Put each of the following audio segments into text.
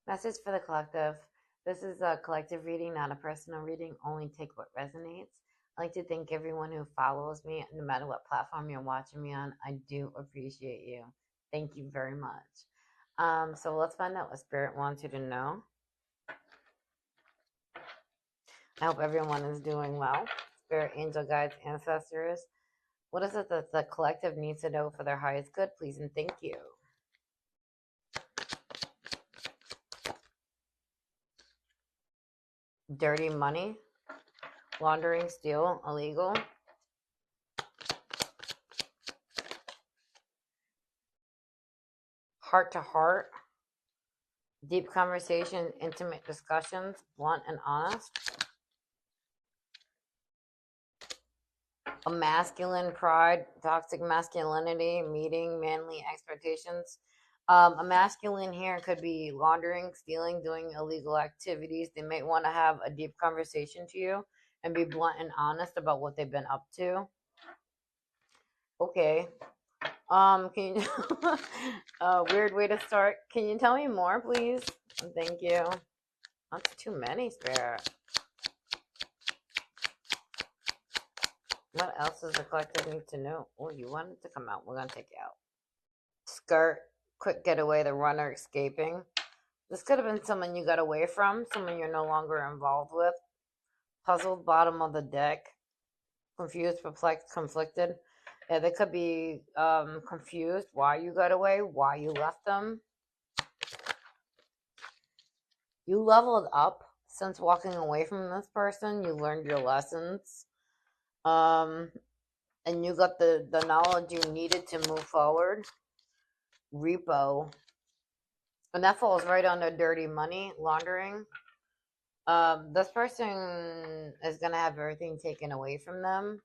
Message for the collective. This is a collective reading, not a personal reading. Only take what resonates. I'd like to thank everyone who follows me, no matter what platform you're watching me on. I do appreciate you. Thank you very much. So let's find out what Spirit wants you to know. I hope everyone is doing well. Spirit, angel guides, ancestors. What is it that the collective needs to know for their highest good? Please and thank you. Dirty money, laundering, steal, illegal. Heart to heart, deep conversation, intimate discussions, blunt and honest. A masculine pride, toxic masculinity, meeting manly expectations. A masculine here could be laundering, stealing, doing illegal activities. They might want to have a deep conversation to you and be blunt and honest about what they've been up to. Okay. Can you weird way to start. Can you tell me more, please? Thank you. That's too many, Spirit. What else does the collective need to know? Oh, you wanted to come out. We're going to take you out. Skirt, quick getaway, the runner escaping. This could have been someone you got away from, someone you're no longer involved with. Puzzled, bottom of the deck. Confused, perplexed, conflicted. Yeah, they could be confused why you got away, why you left them. You leveled up since walking away from this person. You learned your lessons. And you got the knowledge you needed to move forward. Repo. And that falls right under dirty money, laundering. This person is going to have everything taken away from them.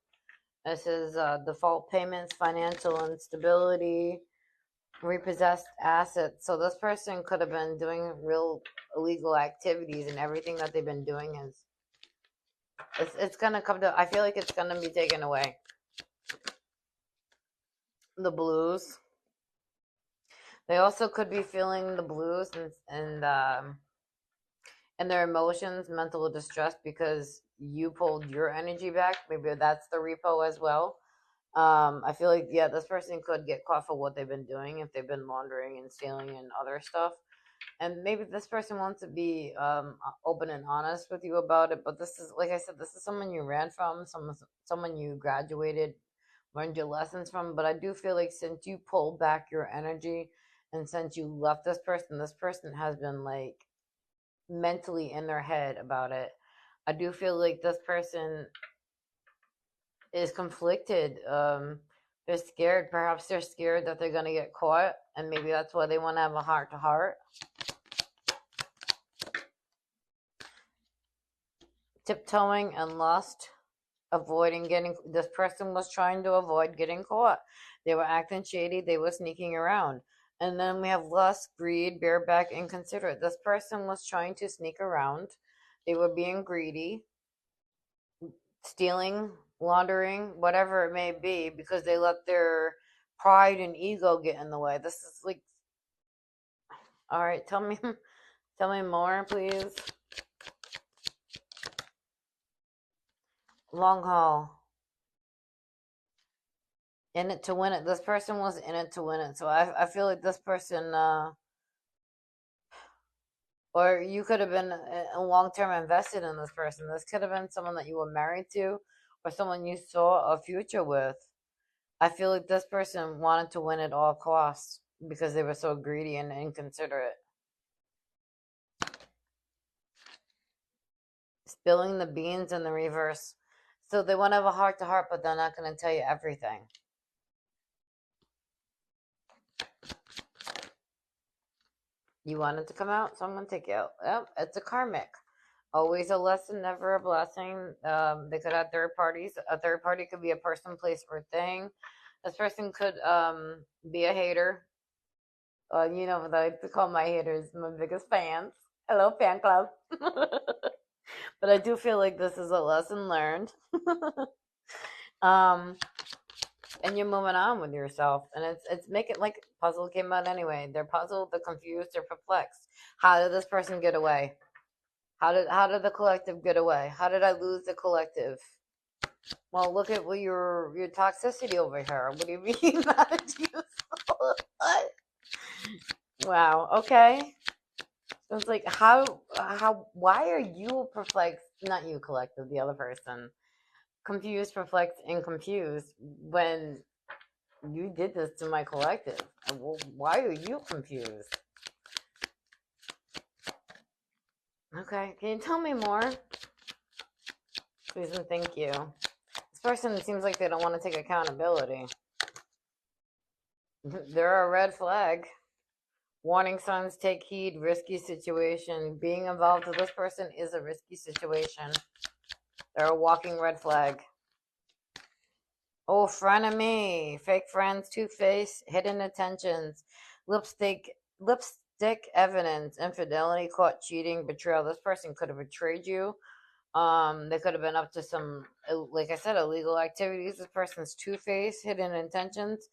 This is default payments, financial instability, repossessed assets. So this person could have been doing real illegal activities, and everything that they've been doing is it's gonna come to. I feel like it's gonna be taken away. The blues. They also could be feeling the blues and their emotions, mental distress, because you pulled your energy back. Maybe that's the repo as well. I feel like, yeah, this person could get caught for what they've been doing if they've been laundering and stealing and other stuff. And maybe this person wants to be open and honest with you about it. But this is, like I said, this is someone you ran from, someone you graduated, learned your lessons from. But I do feel like since you pulled back your energy and since you left this person has been like mentally in their head about it. I do feel like this person is conflicted. They're scared. Perhaps they're scared that they're gonna get caught, and maybe that's why they want to have a heart to heart. Tiptoeing and lust, avoiding getting. This person was trying to avoid getting caught. They were acting shady. They were sneaking around. And then we have lust, greed, bareback, inconsiderate. This person was trying to sneak around. They were being greedy, stealing, laundering, whatever it may be, because they let their pride and ego get in the way. This is like, all right, tell me more, please. Long haul. In it to win it. This person was in it to win it. So I feel like this person, or you could have been long-term invested in this person. This could have been someone that you were married to or someone you saw a future with. I feel like this person wanted to win at all costs because they were so greedy and inconsiderate. Spilling the beans in the reverse. So they want to have a heart to heart, but they're not going to tell you everything. You wanted to come out, so I'm going to take you out. Yep, it's a karmic. Always a lesson, never a blessing. They could have third parties. A third party could be a person, place, or thing. This person could be a hater. You know, I like to call my haters my biggest fans. Hello, fan club. But I do feel like this is a lesson learned. um, and you're moving on with yourself, and it's making like puzzle came out anyway. They're puzzled, they're confused, they're perplexed. How did this person get away? How did the collective get away? How did I lose the collective? Well, look at what your toxicity over here. What do you mean? How did you? What? Wow. Okay. So it's like why are you perplexed? Not you, collective, the other person. Confused, perplexed, and confused when you did this to my collective. Well, why are you confused? Okay, can you tell me more? Please and thank you. This person seems like they don't want to take accountability. They're a red flag. Warning signs, take heed, risky situation. Being involved with this person is a risky situation. They're a walking red flag. Oh, frenemy, fake friends, two-face, hidden intentions, lipstick evidence, infidelity, caught cheating, betrayal. This person could have betrayed you. They could have been up to some, like I said, illegal activities. This person's two-face, hidden intentions.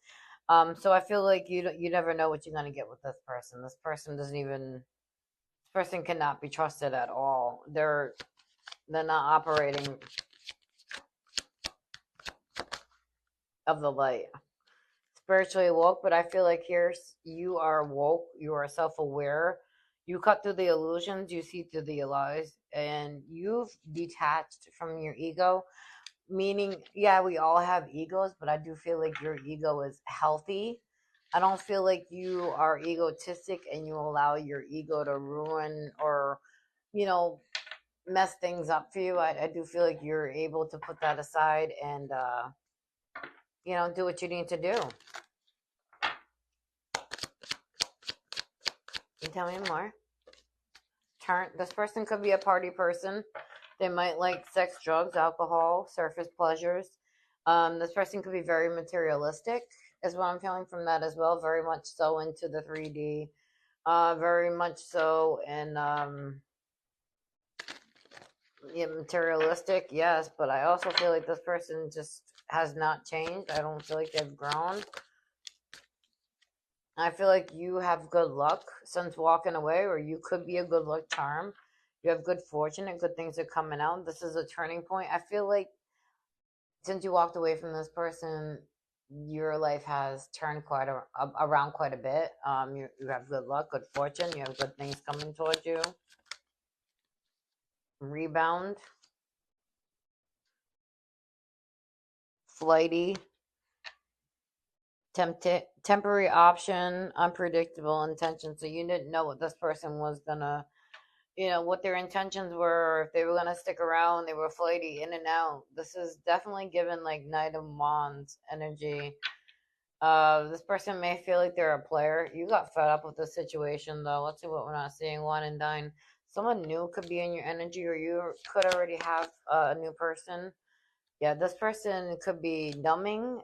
So I feel like you never know what you're gonna get with this person. This person doesn't even. This person cannot be trusted at all. They're not operating of the light. Spiritually woke, but I feel like here you are woke, you are self aware, you cut through the illusions, you see through the lies, and you've detached from your ego. Meaning, yeah, we all have egos, but I do feel like your ego is healthy. I don't feel like you are egotistic and you allow your ego to ruin or, you know, mess things up for you. I do feel like you're able to put that aside and, do what you need to do. Can you tell me more? This person could be a party person. They might like sex, drugs, alcohol, surface pleasures. This person could be very materialistic, is what I'm feeling from that as well. Very much so into the 3D. Very much so in yeah, materialistic, yes, but I also feel like this person just has not changed. I don't feel like they've grown. I feel like you have good luck since walking away, or you could be a good luck charm. You have good fortune and good things are coming out. This is a turning point. I feel like since you walked away from this person, your life has turned around quite a bit. You have good luck, good fortune. You have good things coming towards you. Rebound, flighty, temporary option, unpredictable intention. So you didn't know what this person was gonna, what their intentions were, if they were gonna stick around. They were flighty, in and out. This is definitely given like Knight of Wands energy. This person may feel like they're a player. You got fed up with the situation though. Let's see what we're not seeing. One and dine. Someone new could be in your energy, or you could already have a new person. Yeah, this person could be numbing,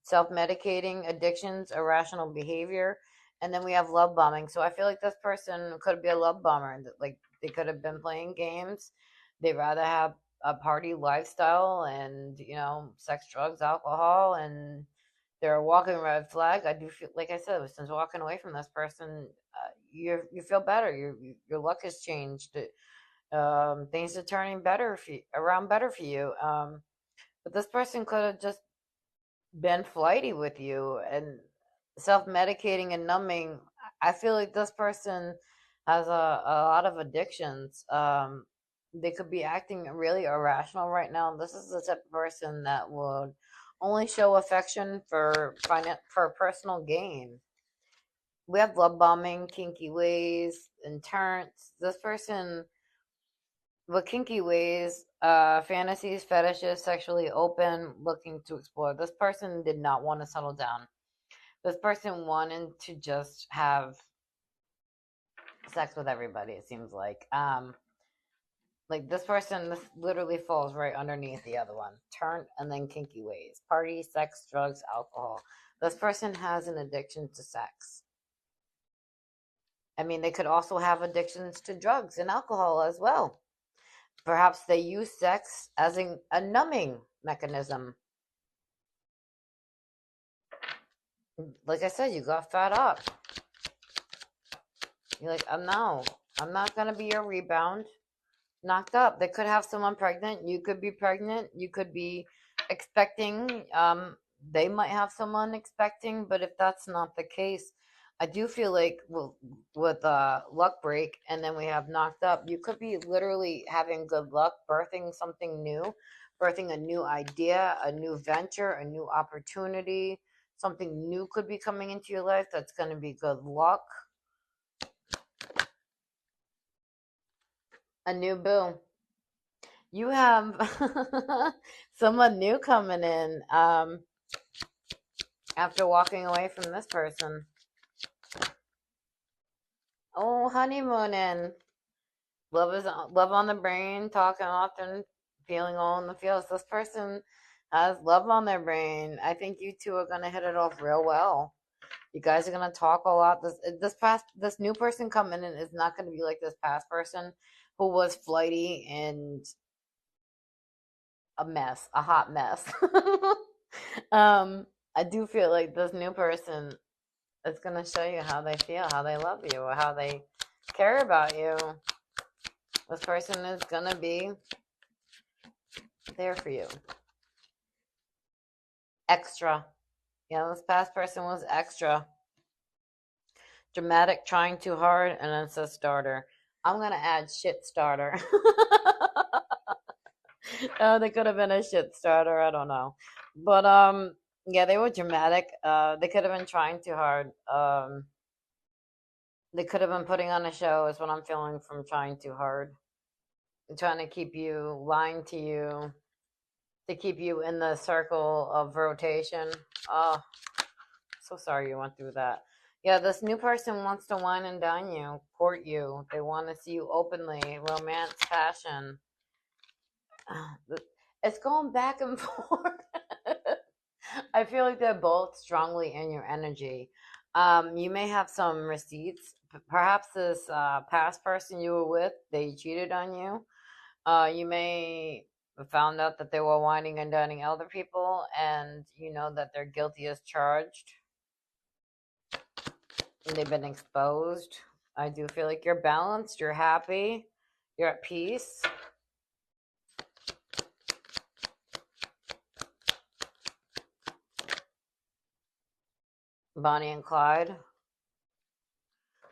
self-medicating, addictions, irrational behavior, and then we have love bombing. So I feel like this person could be a love bomber. Like they could have been playing games. They rather have a party lifestyle and sex, drugs, alcohol, and they're a walking red flag. I do feel like I said, since walking away from this person, you feel better. Your luck has changed. Things are turning better for you. But this person could have just been flighty with you and self-medicating and numbing. I feel like this person has a lot of addictions. They could be acting really irrational right now. This is the type of person that would only show affection for personal gain. We have love bombing, kinky ways, and turns. This person with kinky ways, fantasies, fetishes, sexually open, looking to explore. This person did not want to settle down. This person wanted to just have sex with everybody, it seems like this literally falls right underneath the other one. Turn and then kinky ways. Party, sex, drugs, alcohol. This person has an addiction to sex. I mean, they could also have addictions to drugs and alcohol as well. Perhaps they use sex as a numbing mechanism. Like I said, you got fed up. You're like, oh, no, I'm not gonna be your rebound. Knocked up. They could have someone pregnant. You could be pregnant. You could be expecting. They might have someone expecting, but if that's not the case, I do feel like with luck break, and then we have knocked up. You could be literally having good luck, birthing something new, birthing a new idea, a new venture, a new opportunity. Something new could be coming into your life that's going to be good luck. A new boo. You have someone new coming in after walking away from this person. Oh, honeymooning. Love on the brain, talking often, feeling all in the feels. This person has love on their brain. I think you two are gonna hit it off real well. You guys are gonna talk a lot. This new person coming in is not gonna be like this past person who was flighty and a mess, a hot mess. I do feel like this new person is gonna show you how they feel, how they love you, or how they care about you. This person is gonna be there for you. Extra. Yeah, this past person was extra. Dramatic, trying too hard, and then it says starter. I'm gonna add shit starter. Oh, they could have been a shit starter. I don't know, but yeah, they were dramatic. They could have been trying too hard. They could have been putting on a show. Is what I'm feeling from trying too hard, trying to keep you, lying to you, to keep you in the circle of rotation. Oh, so sorry you went through that. Yeah, this new person wants to wine and dine you, court you. They want to see you openly, romance, passion. It's going back and forth. I feel like they're both strongly in your energy. You may have some receipts. Perhaps this past person you were with, they cheated on you. You may have found out that they were whining and dining other people, and you know that they're guilty as charged. And they've been exposed. I do feel like you're balanced, you're happy, you're at peace. Bonnie and Clyde.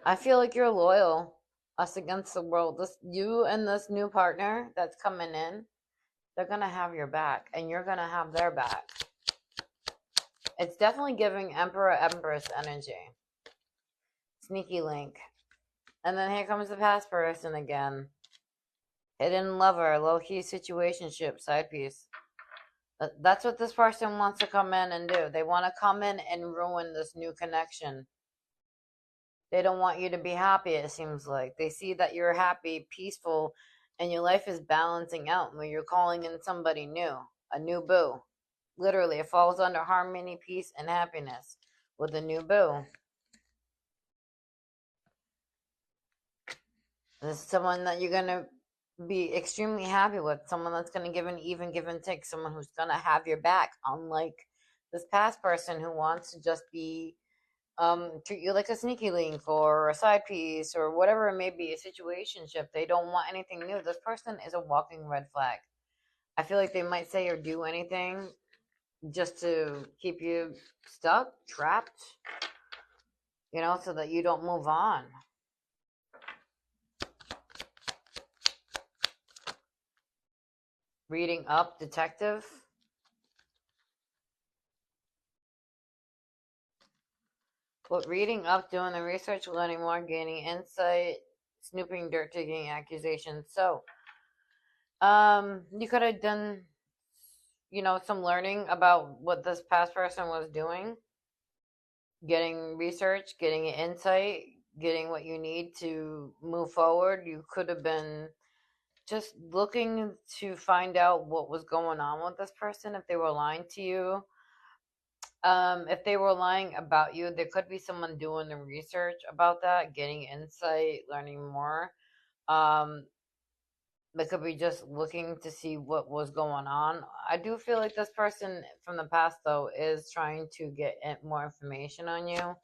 I feel like you're loyal. Us against the world. This you and this new partner that's coming in, they're gonna have your back, and you're gonna have their back. It's definitely giving Emperor Empress energy. Sneaky link. And then here comes the past person again. Hidden lover, low key situationship, side piece. That's what this person wants to come in and do. They want to come in and ruin this new connection. They don't want you to be happy, it seems like. They see that you're happy, peaceful, and your life is balancing out when you're calling in somebody new, a new boo. Literally, it falls under harmony, peace, and happiness with a new boo. This is someone that you're going to be extremely happy with, someone that's going to give an even give and take, someone who's going to have your back, unlike this past person who wants to just be treat you like a sneaky link or a side piece or whatever it may be, a situationship. They don't want anything new. This person is a walking red flag. I feel like they might say or do anything just to keep you stuck, trapped, so that you don't move on. Reading up, detective. What reading up, doing the research, learning more, gaining insight, snooping, dirt digging, accusations. So, you could have done, some learning about what this past person was doing, getting research, getting insight, getting what you need to move forward. You could have been just looking to find out what was going on with this person, if they were lying to you. If they were lying about you, there could be someone doing the research about that, getting insight, learning more. Um, They could be just looking to see what was going on. I do feel like this person from the past, though, is trying to get more information on you,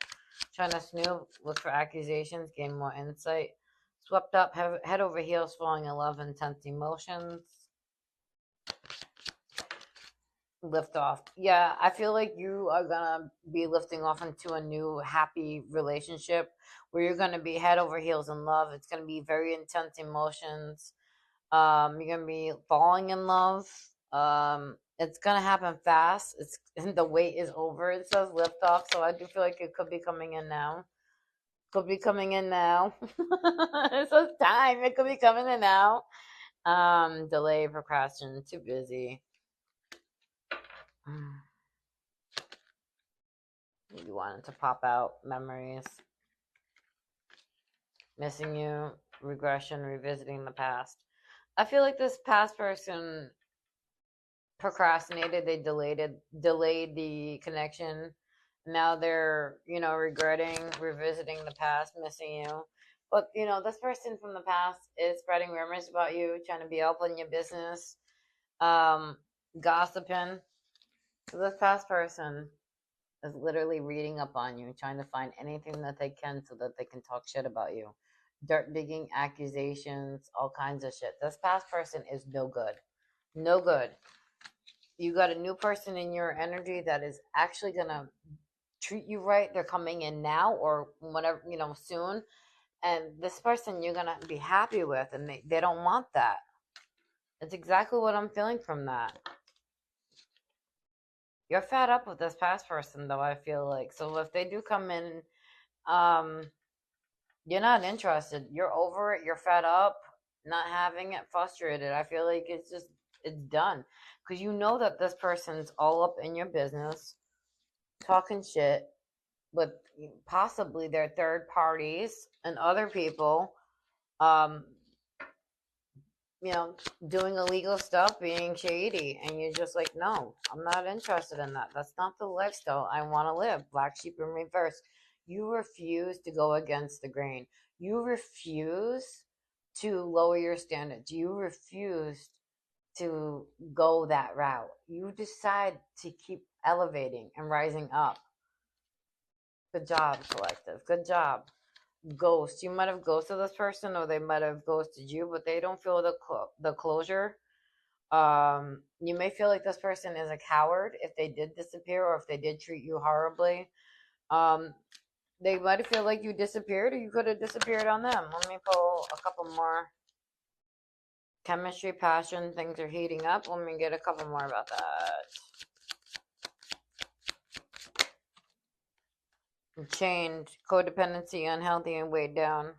trying to snoop, look for accusations, gain more insight. Swept up, head over heels, falling in love, intense emotions. Lift off. Yeah, I feel like you are gonna be lifting off into a new happy relationship where you're gonna be head over heels in love. It's gonna be very intense emotions. You're gonna be falling in love. It's gonna happen fast. It's the wait is over. It says lift off, so I do feel like it could be coming in now. Could be coming in now. It says time. It could be coming in now. Delay, procrastination, too busy. You wanted to pop out memories, missing you, regression, revisiting the past. I feel like this past person procrastinated. They delayed the connection. Now they're regretting, revisiting the past, missing you. But this person from the past is spreading rumors about you, trying to be up on your business, um, gossiping. So this past person is literally reading up on you, trying to find anything that they can so that they can talk shit about you. Dirt digging, accusations, all kinds of shit. This past person is no good. No good. You got a new person in your energy that is actually gonna treat you right. They're coming in now or whenever, soon. And this person you're gonna be happy with, and they don't want that. It's exactly what I'm feeling from that. You're fed up with this past person, though, I feel like. So if they do come in, um, you're not interested. You're over it. You're fed up, not having it, frustrated. I feel like it's done. Because you know that this person's all up in your business, talking shit with possibly their third parties and other people, um, doing illegal stuff, being shady, and you're just like, no, I'm not interested in that. That's not the lifestyle I want to live. Black sheep in reverse. You refuse to go against the grain. You refuse to lower your standards. You refuse to go that route. You decide to keep elevating and rising up. Good job, collective. Good job. Ghost. You might have ghosted this person, or they might have ghosted you, but they don't feel the closure. You may feel like this person is a coward if they did disappear or if they did treat you horribly. Um, they might feel like you disappeared, or you could have disappeared on them. Let me pull a couple more. Chemistry, passion, things are heating up. Let me get a couple more about that. Chained, codependency, unhealthy, and weighed down.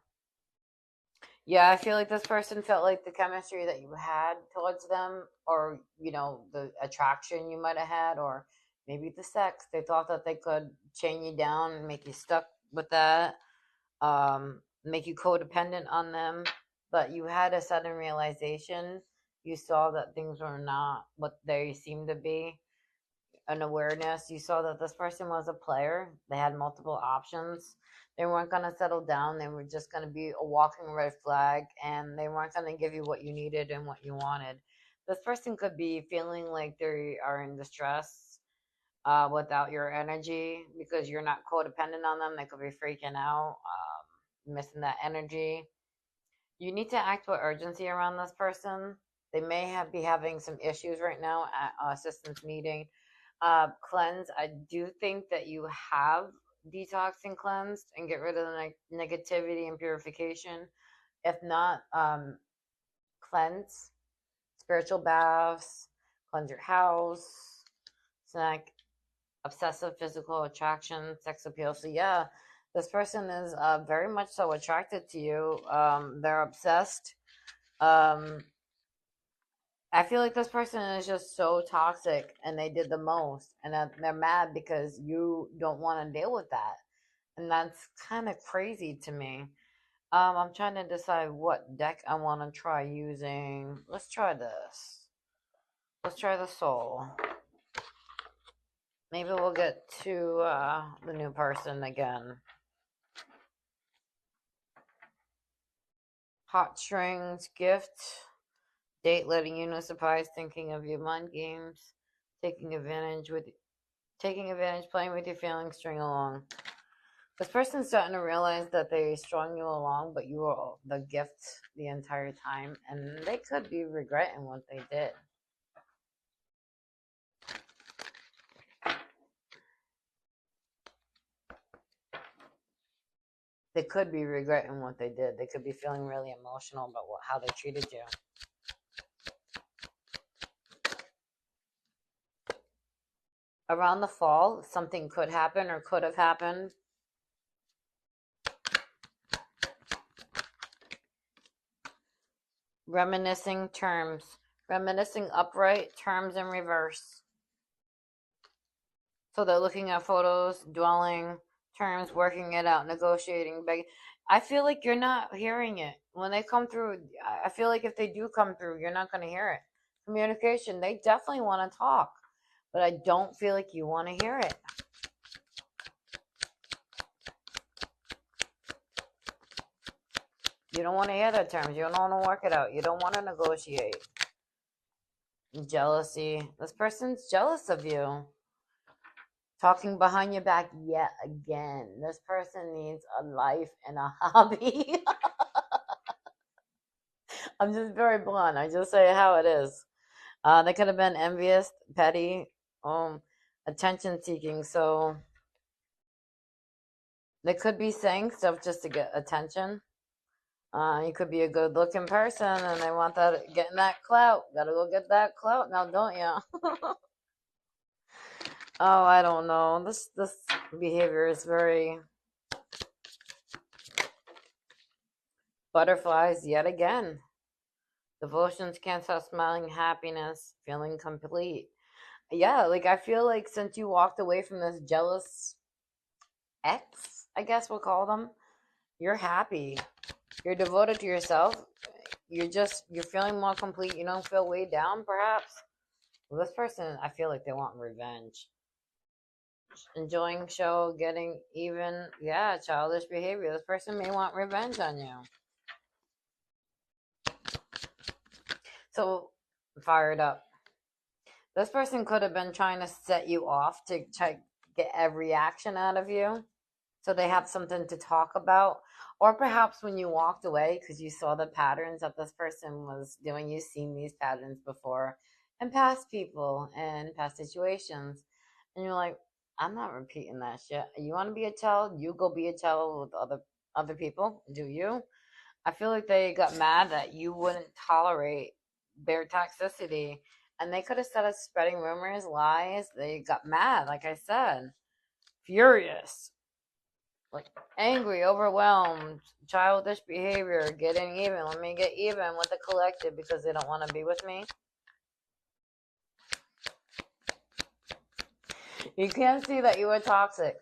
Yeah, I feel like this person felt like the chemistry that you had towards them, or the attraction you might have had, or maybe the sex. They thought that they could chain you down and make you stuck with that, make you codependent on them. But you had a sudden realization. You saw that things were not what they seemed to be. An awareness. You saw that this person was a player. They had multiple options. They weren't going to settle down. They were just going to be a walking red flag, and they weren't going to give you what you needed and what you wanted. This person could be feeling like they are in distress without your energy because you're not codependent on them. They could be freaking out, missing that energy. You need to act with urgency around this person. They may be having some issues right now at assistance meeting. Cleanse. I do think that you have detoxed and cleansed and get rid of the negativity and purification. If not, cleanse, spiritual baths, cleanse your house, snack, obsessive physical attraction, sex appeal. So yeah, this person is very much so attracted to you. They're obsessed. Um, I feel like this person is just so toxic and they did the most, and they're mad because you don't want to deal with that. And that's kind of crazy to me. I'm trying to decide what deck I want to try using. Let's try this. Let's try the soul. Maybe we'll get to the new person again. Hot strings, gift. Date letting you no surprise, thinking of your mind games, taking advantage with taking advantage, playing with your feelings, string along. This person's starting to realize that they strung you along, but you were the gift the entire time, and they could be regretting what they did. They could be regretting what they did. They could be feeling really emotional about how they treated you. Around the fall, something could happen or could have happened. Reminiscing terms. Reminiscing upright, terms in reverse. So they're looking at photos, dwelling, terms, working it out, negotiating, begging. I feel like you're not hearing it. When they come through, I feel like if they do come through, you're not going to hear it. Communication, they definitely want to talk, but I don't feel like you want to hear it. You don't want to hear the terms. You don't want to work it out. You don't want to negotiate. Jealousy. This person's jealous of you. Talking behind your back yet again. This person needs a life and a hobby. I'm just very blunt. I just say how it is. They could have been envious, petty, attention seeking. So they could be saying stuff just to get attention. You could be a good looking person and they want that, getting that clout. Gotta go get that clout now, don't you? Oh, I don't know. This behavior is very butterflies yet again. Devotions can't stop smiling, happiness, feeling complete. Yeah, like I feel like since you walked away from this jealous ex, I guess we'll call them, you're happy. You're devoted to yourself. You're feeling more complete. You don't feel weighed down, perhaps. Well, this person, I feel like they want revenge. Enjoying show, getting even. Yeah, childish behavior. This person may want revenge on you. So, fired up. This person could have been trying to set you off to try to get every reaction out of you. So they have something to talk about. Or perhaps when you walked away because you saw the patterns that this person was doing, you've seen these patterns before in past people and past situations. And you're like, I'm not repeating that shit. You want to be a child? You go be a child with other people. Do you? I feel like they got mad that you wouldn't tolerate their toxicity. And they could have started spreading rumors, lies. They got mad, like I said. Furious. Like angry, overwhelmed, childish behavior, getting even. Let me get even with the collective because they don't want to be with me. You can see that you were toxic.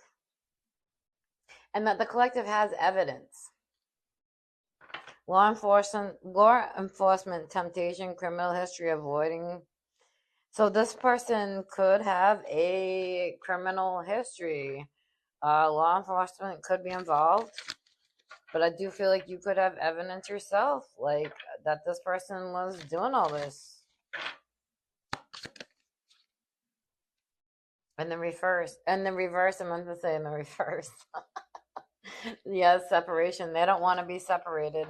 And that the collective has evidence. Law enforcement, temptation, criminal history, avoiding. So this person could have a criminal history. Law enforcement could be involved. But I do feel like you could have evidence yourself, like that this person was doing all this. And the reverse. And the reverse, I meant to say in the reverse. Yes, separation. They don't want to be separated.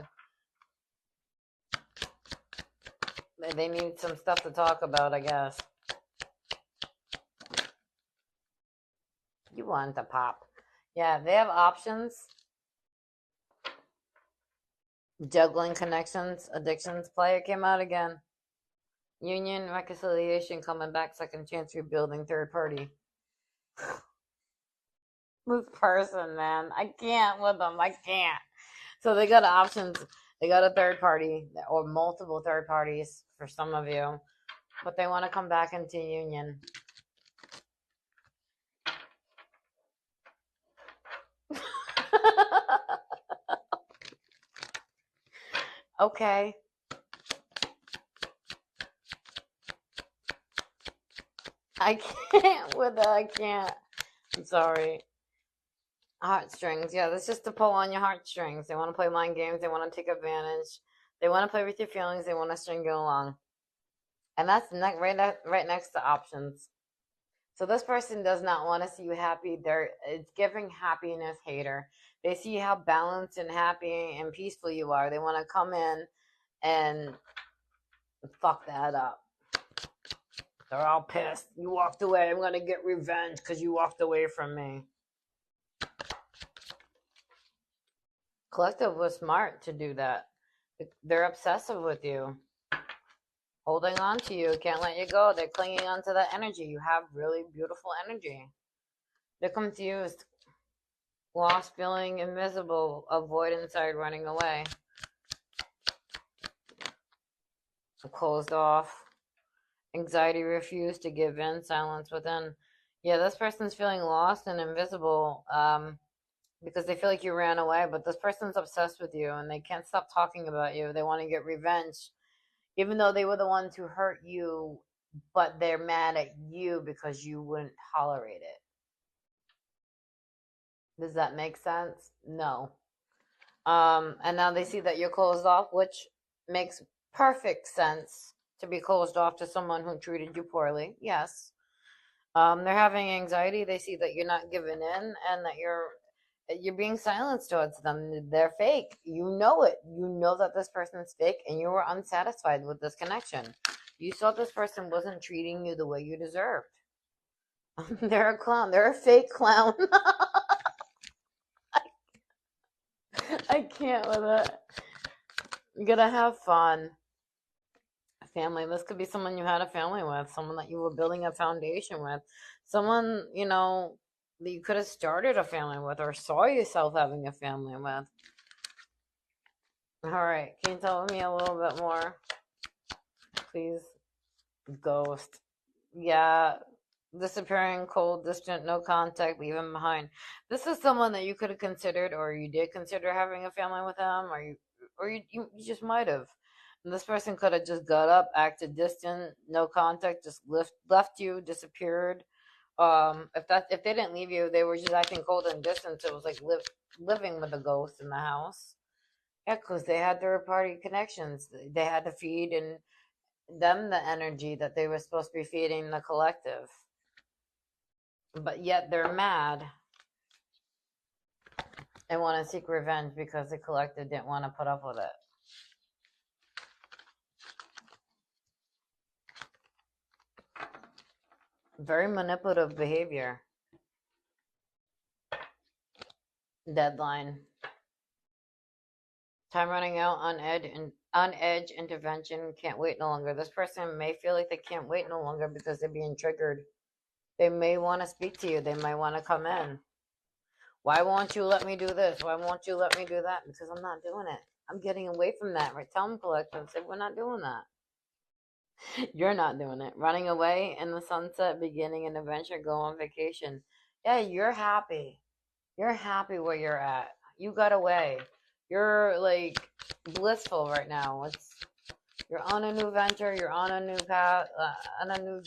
They need some stuff to talk about, I guess. You want to pop. Yeah, they have options. Juggling connections, addictions. Player came out again. Union, reconciliation, coming back, second chance, rebuilding, third party. This person, man. I can't with them. I can't. So they got options. They got a third party or multiple third parties for some of you. But they want to come back into union. Okay. I can't with that. I can't. I'm sorry. Heartstrings. Yeah, that's just to pull on your heartstrings. They want to play mind games. They want to take advantage. They want to play with your feelings. They want to string you along. And that's right next to options. So this person does not want to see you happy. It's giving happiness hater. They see how balanced and happy and peaceful you are. They want to come in and fuck that up. They're all pissed. You walked away. I'm gonna get revenge because you walked away from me. Collective was smart to do that. They're obsessive with you, holding on to you, can't let you go. They're clinging on to that energy. You have really beautiful energy. They're confused, lost, feeling invisible, avoid inside, running away, closed off, anxiety, refused to give in, silence within. Yeah, this person's feeling lost and invisible because they feel like you ran away, but this person's obsessed with you and they can't stop talking about you. They want to get revenge, even though they were the ones who hurt you, but they're mad at you because you wouldn't tolerate it. Does that make sense? No. And now they see that you're closed off, which makes perfect sense to be closed off to someone who treated you poorly. Yes. They're having anxiety. They see that you're not giving in and that you're being silenced towards them. They're fake. You know it. You know that this person's fake and you were unsatisfied with this connection. You saw this person wasn't treating you the way you deserved. They're a clown. They're a fake clown. I can't with it. You gotta have fun. Family. This could be someone you had a family with, someone that you were building a foundation with, someone, that you could have started a family with or saw yourself having a family with. All right. Can you tell me a little bit more, please? Ghost. Yeah. Disappearing, cold, distant, no contact, leaving behind. This is someone that you could have considered, or you did consider having a family with them, or you just might have. And this person could have just got up, acted distant, no contact, just left you, disappeared. If they didn't leave you, they were just acting cold and distant. So it was like living with a ghost in the house. Yeah, because they had third party connections. They had to feed and them the energy that they were supposed to be feeding the collective. But yet they're mad and want to seek revenge because the collective didn't want to put up with it. Very manipulative behavior. Deadline. Time running out, on edge, intervention, can't wait no longer. This person may feel like they can't wait no longer because they're being triggered. They may want to speak to you. They might want to come in. Why won't you let me do this? Why won't you let me do that? Because I'm not doing it. I'm getting away from that. Right? Tell them, collective, say we're not doing that. You're not doing it. Running away in the sunset, beginning an adventure, go on vacation. Yeah, you're happy. You're happy where you're at. You got away. You're like blissful right now. You're on a new venture. You're on a new path, on a new,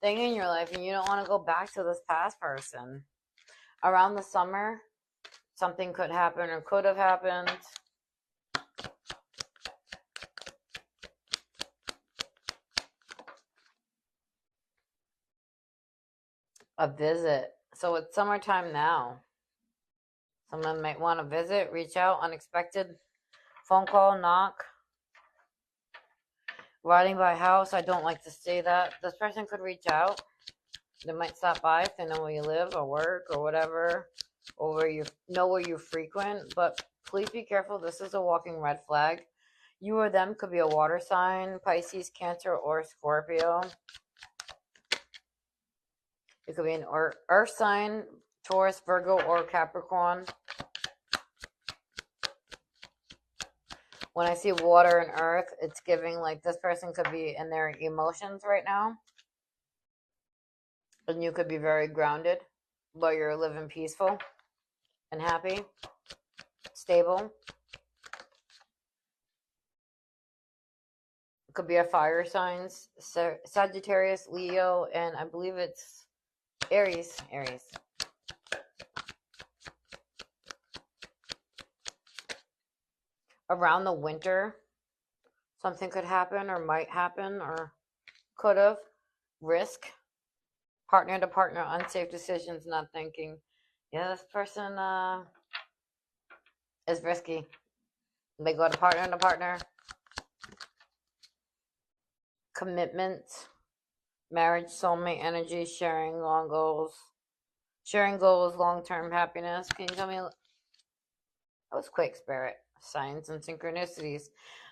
thing in your life, and you don't want to go back to this past person. Around the summer, something could happen or could have happened. A visit. So it's summertime now. Someone might want to visit, reach out, unexpected phone call, knock. Riding by house, I don't like to say that. This person could reach out. They might stop by if they know where you live or work or whatever, or where you frequent. But please be careful. This is a walking red flag. You or them could be a water sign, Pisces, Cancer, or Scorpio. It could be an earth sign, Taurus, Virgo, or Capricorn. When I see water and earth, it's giving like this person could be in their emotions right now. And you could be very grounded, but you're living peaceful and happy, stable. It could be a fire signs, Sagittarius, Leo, and I believe it's Aries. Around the winter, Something could happen or might happen or could have. Risk. Partner to partner, unsafe decisions, not thinking. Yeah, this person is risky. They go to partner, commitment, marriage, soulmate energy, sharing goals, long-term happiness. Can you tell me? That was quick, spirit, signs, and synchronicities.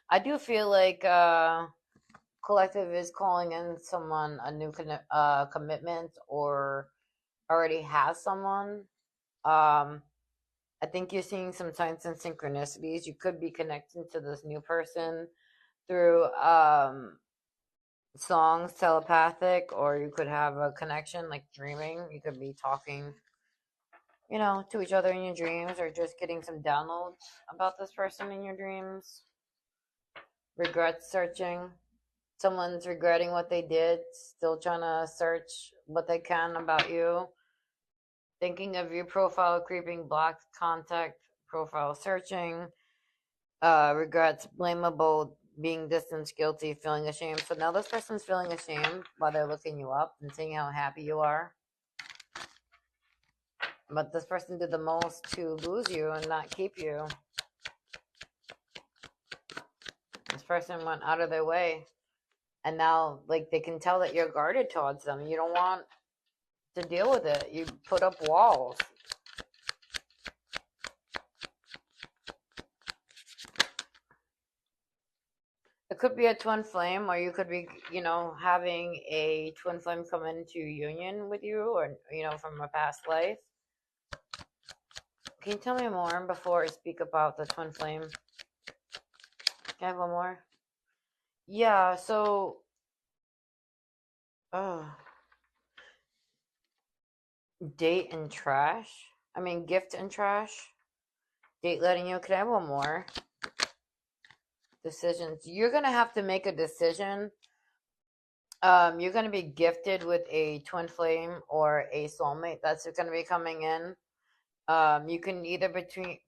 I do feel like collective is calling in someone a new commitment or already has someone. I think you're seeing some signs and synchronicities. You could be connecting to this new person through songs, telepathic, or you could have a connection like dreaming. You could be talking, to each other in your dreams, or just getting some downloads about this person in your dreams. Regret searching. Someone's regretting what they did, still trying to search what they can about you. Thinking of your profile, creeping, blocked contact, profile searching. Regrets, blameable, being distanced, guilty, feeling ashamed. So now this person's feeling ashamed while they're looking you up and seeing how happy you are. But this person did the most to lose you and not keep you. This person went out of their way. And now, they can tell that you're guarded towards them. You don't want to deal with it. You put up walls. It could be a twin flame, or you could be, having a twin flame come into union with you, or, from a past life. Can you tell me more before I speak about the twin flame? Can I have one more? Yeah, so, date and trash. Gift and trash. Date letting you. Can I have one more? Decisions. You're going to have to make a decision. You're going to be gifted with a twin flame or a soulmate that's going to be coming in. You can either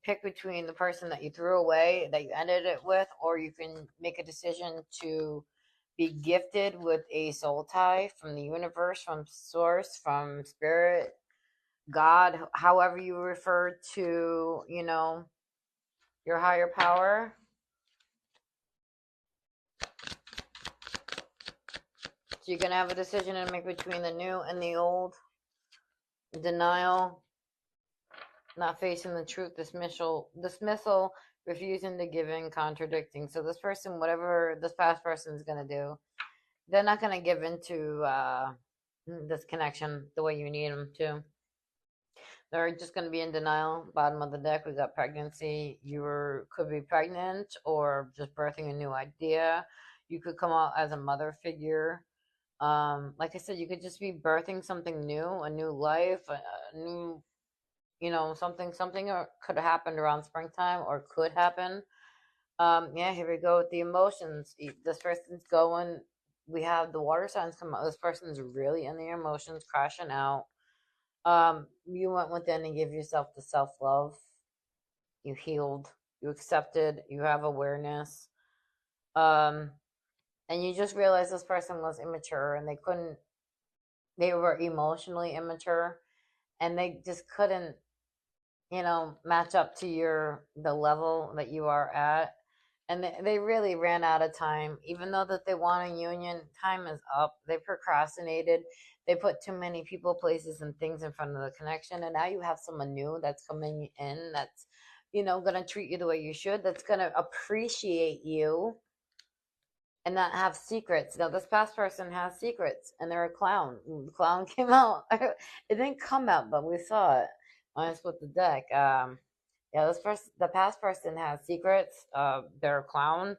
pick between the person that you threw away, that you ended it with, or you can make a decision to be gifted with a soul tie from the universe, from source, from spirit, God, however you refer to, your higher power. So you're going to have a decision to make between the new and the old. Denial, not facing the truth, dismissal, refusing to give in, contradicting. So this person, whatever this past person is going to do, they're not going to give into this connection the way you need them to. They're just going to be in denial. Bottom of the deck, we got pregnancy. Could be pregnant or just birthing a new idea. You could come out as a mother figure. Like I said, you could just be birthing something new, a new life, a new, something could have happened around springtime or could happen. Yeah, here we go with the emotions. This person's going. We have the water signs come out. This person's really in their emotions, crashing out. You went within and gave yourself the self-love. You healed. You accepted. You have awareness. And you just realized this person was immature and they were emotionally immature and they just couldn't, match up to the level that you are at. And they really ran out of time. Even though that they want a union, time is up. They procrastinated. They put too many people, places, and things in front of the connection. And now you have someone new that's coming in that's, going to treat you the way you should, that's going to appreciate you and not have secrets. Now, this past person has secrets and they're a clown. The clown came out. It didn't come out, but we saw it. I split the deck. Yeah, the past person has secrets. They're a clown.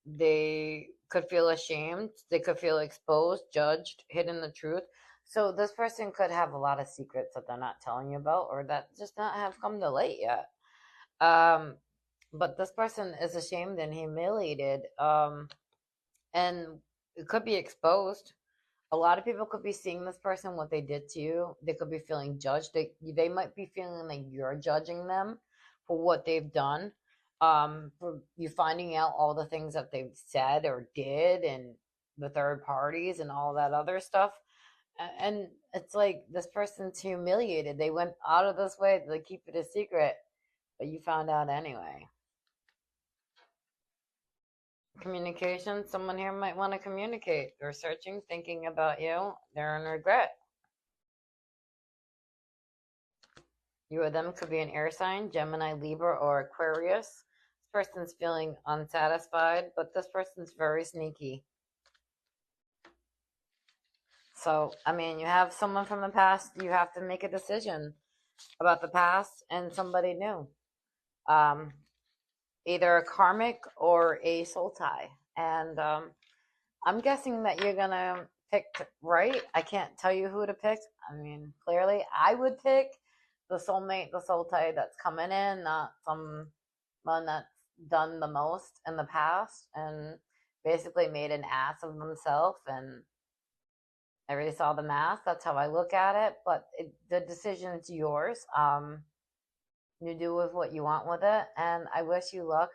They could feel ashamed. They could feel exposed, judged, hidden the truth. So this person could have a lot of secrets that they're not telling you about, or that just not have come to light yet. But this person is ashamed and humiliated. And it could be exposed. A lot of people could be seeing this person, what they did to you. They could be feeling judged. They might be feeling like you're judging them for what they've done. for you finding out all the things that they've said or did and the third parties and all that other stuff. And it's like this person's humiliated. They went out of this way to keep it a secret, but you found out anyway. Communication, someone here might want to communicate. They're searching, thinking about you. They're in regret. You or them could be an air sign, Gemini, Libra, or Aquarius. This person's feeling unsatisfied, but this person's very sneaky. So, I mean, you have someone from the past, you have to make a decision about the past and somebody new. Either a karmic or a soul tie. And I'm guessing that you're going to pick right. I can't tell you who to pick. I mean, clearly, I would pick the soulmate, the soul tie that's coming in, not someone that's done the most in the past and basically made an ass of themselves. And I already saw the math. That's how I look at it. But the decision is yours. You do with what you want with it. And I wish you luck.